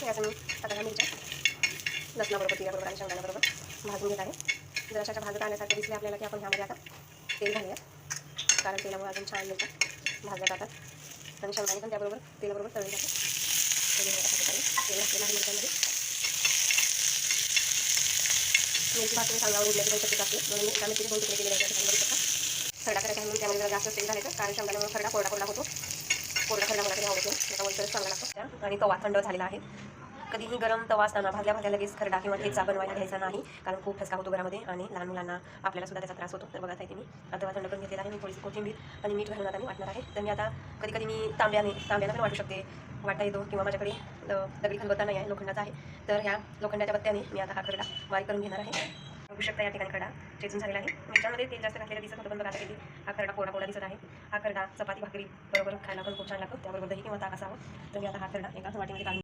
याचं मी आता मिरच्या लसणाबरोबर तिळाबरोबर आणि शेंगदाण्याबरोबर भाजून घेत आहे. जर अशा भाजत आल्यासारखे दिसले आपल्याला की आपण ह्यामध्ये आता तेल घालूया, कारण तेलामुळे अजून छान मिरच्या भाजल्या जातात आणि शेंगदाणे पण त्याबरोबर तेलाबरोबर तळले जातात. तेल घातलेलं आहे मिरच्यांमध्ये. मिरची भाजून सांगावर उडल्याची पण शक्यता असते, म्हणून मी त्या मिरचीचे 2 तुकडे केलेले आहेत. बघू शकता. खरडा करायचा आहे म्हणून त्यामध्ये जरा जास्त तेल घालायचं, कारण शेंगदाण्यामुळे खरडा कोरडा होतो. कोरडा खरडा मला तरी आवडत नाही, त्याचा वरच चांगला लागतो. आणि तवा थंड झालेला आहे. कधीही गरम तवा असताना भाजल्या लगेच खरडा किंवा ठेचा बनवायला घ्यायचा नाही, कारण खूप ठसका होतो घरामध्ये आणि लहान मुलांना आपल्याला सुद्धा त्याचा त्रास होतो. तर बघा मी आता थंड करून घेतलेला आहे. मी थोडीशी कोथिंबीर आणि मीठ घालून आता मी वाटणार आहे. तर मी आता कधी मी तांब्याने पण वाटू शकते, वाटा येतो, किंवा माझ्याकडे दगडी खलबत्ता नाही आहे, लोखंडाचा आहे. तर ह्या लोखंडाच्या बत्त्याने मी आता हा खरडा बारीक करून घेणार आहे. बघू शकता या ठिकाणी खरडा चेचून झालेला आहे. मिरच्यामध्ये तेल जास्त घातलेलं दिसत होतं, पण बघा आता किती हा खरडा कोरडा दिसत आहे. हा खरडा चपाती भाकरी बरोबर खायला पण खूप छान लागतो, त्याबरोबर दही किंवा ताक असावं. तर मी आता हा खरडा एका वाटीमध्ये काढून